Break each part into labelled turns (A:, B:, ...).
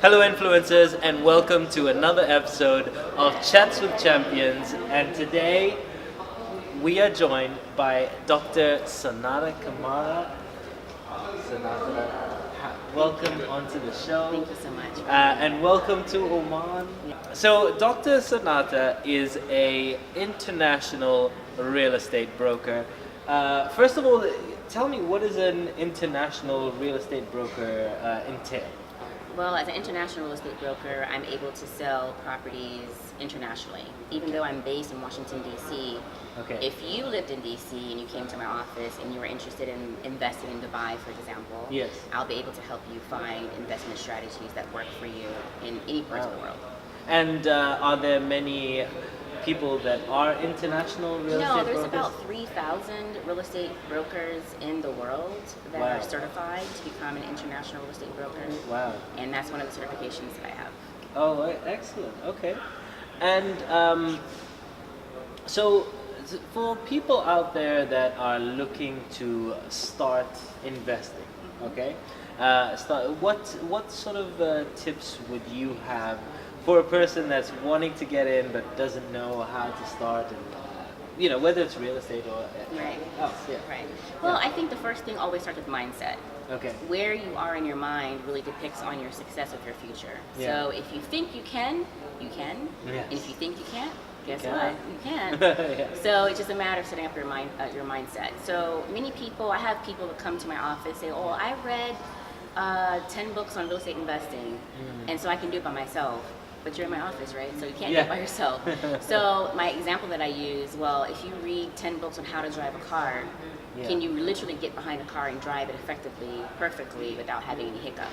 A: Hello influencers, and welcome to another episode of Chats with Champions. And today we are joined by Dr. Sonatta Camara. Sonatta, welcome onto the show.
B: Thank you so much.
A: And welcome to Oman. So Dr. Sonatta is a international real estate broker. First of all, tell me, what does an international real estate broker entail?
B: Well, as an international real estate broker, I'm able to sell properties internationally. Even though I'm based in Washington, D.C., if you lived in D.C. and you came to my office and you were interested in investing in Dubai, for example,
A: yes,
B: I'll be able to help you find investment strategies that work for you in any part of the world.
A: And are there many people that are international real estate brokers?
B: No, there's about 3,000 real estate brokers in the world that are certified to become an international real estate broker.
A: Wow.
B: And that's one of the certifications that I have.
A: Oh, excellent. Okay. And so for people out there that are looking to start investing, okay, what sort of tips would you have for a person that's wanting to get in but doesn't know how to start, and whether it's real estate or else? Yeah.
B: Right. Well, I think the first thing always starts with mindset.
A: Okay.
B: Where you are in your mind really depicts on your success of your future.
A: Yeah.
B: So if you think you can, you can.
A: Yes.
B: And if you think you can't, guess
A: You
B: what? You can.
A: Yeah.
B: So it's just a matter of setting up your mindset. So many people, I have people that come to my office say, "Oh, I read 10 books on real estate investing, and so I can do it by myself." But you're in my office, right? So you can't do it by yourself. So my example that I use, well, if you read 10 books on how to drive a car, can you literally get behind a car and drive it effectively, perfectly, without having any hiccups?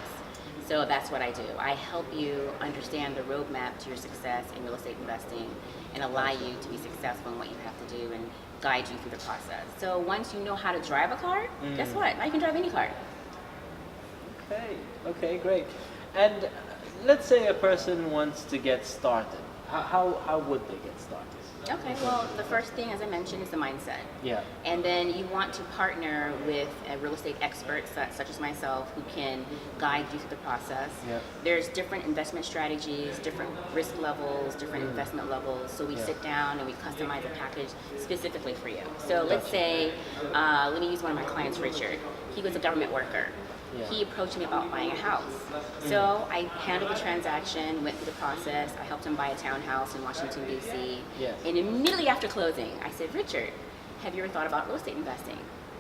B: So that's what I do. I help you understand the roadmap to your success in real estate investing and allow you to be successful in what you have to do and guide you through the process. So once you know how to drive a car, guess what? Now you can drive any car.
A: Okay, great. And let's say a person wants to get started. How would they get started?
B: Okay, well, the first thing, as I mentioned, is the mindset.
A: Yeah.
B: And then you want to partner with a real estate expert such as myself who can guide you through the process.
A: Yeah.
B: There's different investment strategies, different risk levels, different investment levels. So we sit down and we customize a package specifically for you. So let's say, let me use one of my clients, Richard. He was a government worker.
A: Yeah.
B: He approached me about buying a house. So I handled the transaction, went through the process. I helped him buy a townhouse in Washington, D.C.
A: Yes.
B: And immediately after closing, I said, "Richard, have you ever thought about real estate investing?"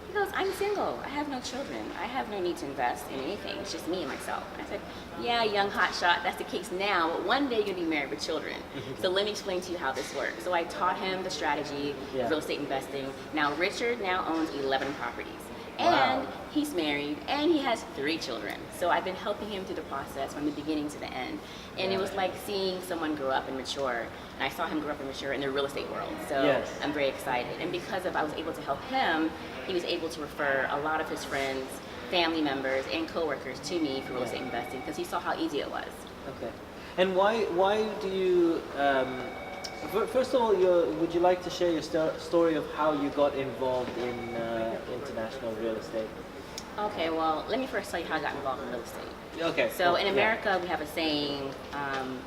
B: He goes, "I'm single. I have no children. I have no need to invest in anything. It's just me and myself." And I said, "Yeah, young hotshot, that's the case now, but one day you're going to be married with children. So let me explain to you how this works." So I taught him the strategy of real estate investing. Now Richard now owns 11 properties. And he's married, and he has 3 children. So I've been helping him through the process from the beginning to the end. And it was like seeing someone grow up and mature. And I saw him grow up and mature in the real estate world. So I'm very excited. And because I was able to help him, he was able to refer a lot of his friends, family members, and coworkers to me for real estate investing because he saw how easy it was.
A: Okay. And why do you... First of all, would you like to share your story of how you got involved in international real estate?
B: Okay, well, let me first tell you how I got involved in real estate.
A: Okay.
B: So in America, we have a saying,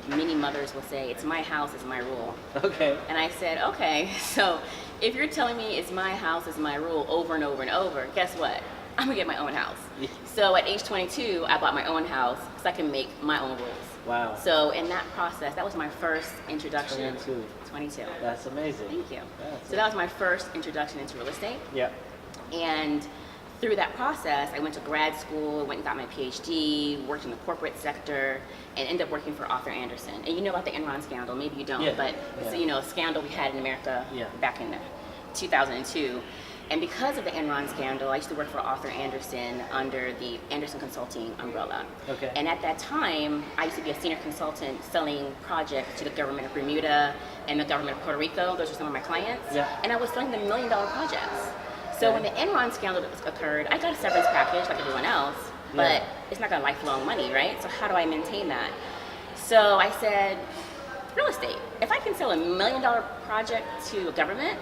B: many mothers will say, "It's my house, it's my rule."
A: Okay.
B: And I said, okay, so if you're telling me it's my house, it's my rule over and over and over, guess what? I'm gonna get my own house. So at age 22, I bought my own house because I can make my own rules.
A: Wow.
B: So in that process, that was my first introduction. 22.
A: That's amazing.
B: Thank you.
A: That's
B: That was my first introduction into real estate.
A: Yeah.
B: And through that process, I went to grad school, went and got my PhD, worked in the corporate sector, and ended up working for Arthur Andersen. And you know about the Enron scandal, maybe you don't, but it's a scandal we had in America back in 2002. And because of the Enron scandal, I used to work for Arthur Andersen under the Andersen Consulting umbrella.
A: Okay.
B: And at that time, I used to be a senior consultant selling projects to the government of Bermuda and the government of Puerto Rico. Those are some of my clients.
A: Yeah.
B: And I was selling them $1 million projects. So when the Enron scandal occurred, I got a severance package like everyone else, but it's not got lifelong money, right? So how do I maintain that? So I said, real estate. If I can sell $1 million project to a government,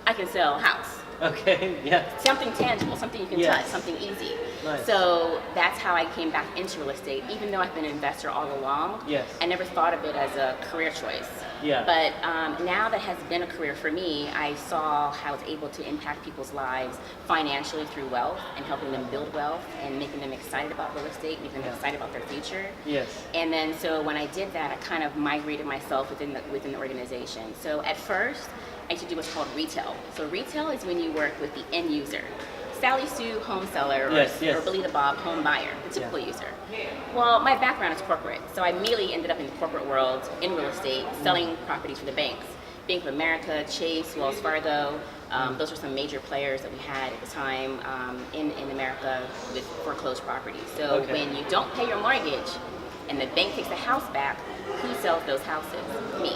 B: I can sell a house.
A: Okay, yeah.
B: Something tangible, something you can
A: Yes.
B: touch, something easy.
A: Nice.
B: So that's how I came back into real estate. Even though I've been an investor all along,
A: Yes.
B: I never thought of it as a career choice.
A: Yeah.
B: But now that has been a career for me, I saw how I was able to impact people's lives financially through wealth and helping them build wealth and making them excited about real estate, making them excited about their future.
A: Yes.
B: And then so when I did that, I kind of migrated myself within the organization. So at first, I used to do what's called retail. So retail is when you work with the end user. Sally Sue, home seller, or,
A: Yes, yes.
B: or Belita Bob, home buyer, the typical user. Well, my background is corporate, so I immediately ended up in the corporate world in real estate, selling properties for the banks. Bank of America, Chase, Wells Fargo, those were some major players that we had at the time in America with foreclosed properties. So when you don't pay your mortgage and the bank takes the house back, who sells those houses? Me.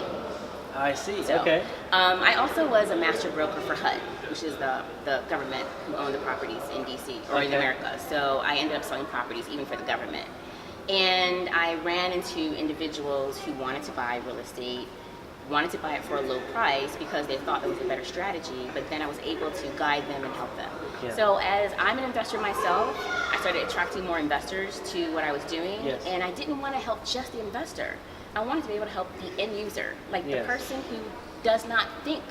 A: I see.
B: So,
A: Okay.
B: I also was a master broker for HUD, which is the government who owned the properties in DC or in America. So I ended up selling properties even for the government. And I ran into individuals who wanted to buy real estate, wanted to buy it for a low price because they thought it was a better strategy, but then I was able to guide them and help them.
A: Yeah.
B: So as I'm an investor myself, I started attracting more investors to what I was doing,
A: Yes.
B: and I didn't want to help just the investor. I wanted to be able to help the end user, like the person who does not think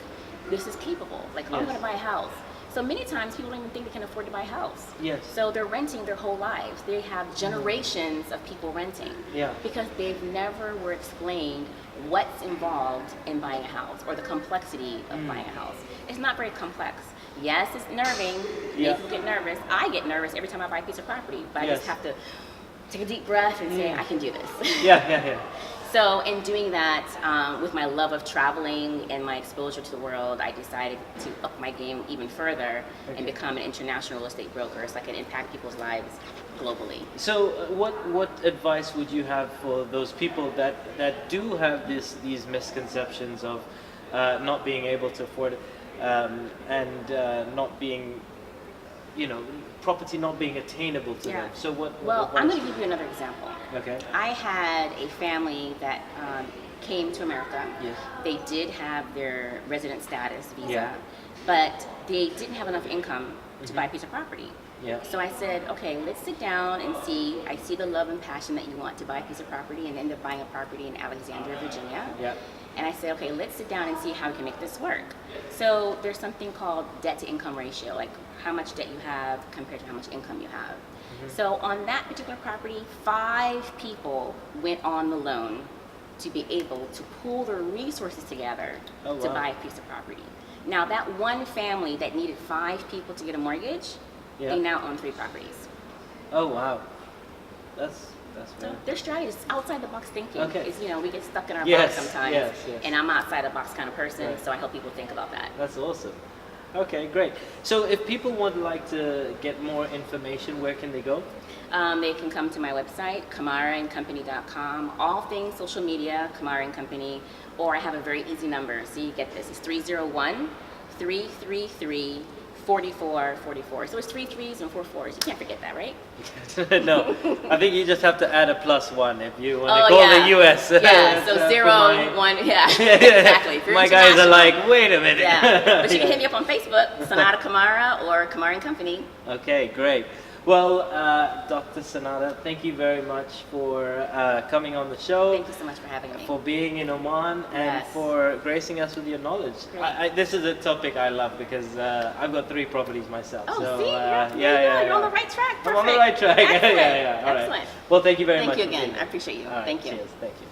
B: this is capable. Like, I'm going to buy a house. So many times people don't even think they can afford to buy a house.
A: Yes.
B: So they're renting their whole lives. They have generations of people renting.
A: Yeah.
B: Because they've never were explained what's involved in buying a house or the complexity of buying a house. It's not very complex. Yes, it's nerving. People get nervous. I get nervous every time I buy a piece of property, but I just have to take a deep breath and say, I can do this.
A: Yeah.
B: So in doing that, with my love of traveling and my exposure to the world, I decided to up my game even further and become an international real estate broker so I can impact people's lives globally.
A: So what advice would you have for those people that do have these misconceptions of not being able to afford it and not being, property not being attainable to them? So what
B: I'm going to give you another example.
A: Okay.
B: I had a family that came to America.
A: Yes.
B: They did have their resident status visa,
A: Yeah.
B: but they didn't have enough income to buy a piece of property.
A: Yeah.
B: So I said, okay, let's sit down and see. I see the love and passion that you want to buy a piece of property, and end up buying a property in Alexandria, Virginia.
A: Yeah.
B: And I said, okay, let's sit down and see how we can make this work. So there's something called debt to income ratio, like how much debt you have compared to how much income you have. So on that particular property, 5 people went on the loan to be able to pool their resources together to buy a piece of property. Now that one family that needed 5 people to get a mortgage, they now own 3 properties.
A: Oh wow, that's
B: So
A: very.
B: their strategy is outside the box thinking.
A: Okay.
B: Is, we get stuck in our
A: Yes,
B: box sometimes,
A: yes.
B: and I'm outside the box kind of person,
A: Right.
B: so I help people think about that.
A: That's awesome. Okay, great. So if people would like to get more information, where can they go?
B: They can come to my website, camaraandcompany.com. All things social media, Camara and Company, or I have a very easy number. So you get this. It's 301-333-4444. So it's 3 3s and 4 4s. You can't forget that, right?
A: No, I think you just have to add a +1 if you want to
B: Oh,
A: call
B: yeah.
A: the US.
B: Yeah, so
A: For
B: 0,
A: my-
B: 1, yeah, exactly. If you're
A: My guys are
B: international-
A: like, wait a minute.
B: Yeah, but you can hit me up on Facebook, Sonatta Camara or Camara and Company.
A: Okay, great. Well, Dr. Sonatta, thank you very much for coming on the show.
B: Thank you so much for having me.
A: For being in Oman and
B: Yes.
A: for gracing us with your knowledge.
B: Great.
A: This is a topic I love because I've got 3 properties myself.
B: Oh,
A: so,
B: see, you're on the right track.
A: I'm on the
B: Perfect.
A: right track.
B: Excellent.
A: yeah. All right.
B: Excellent.
A: Well, thank you very much.
B: Thank you
A: for being
B: again. I
A: here.
B: appreciate you.
A: All right,
B: Thank you.
A: Cheers. Thank you.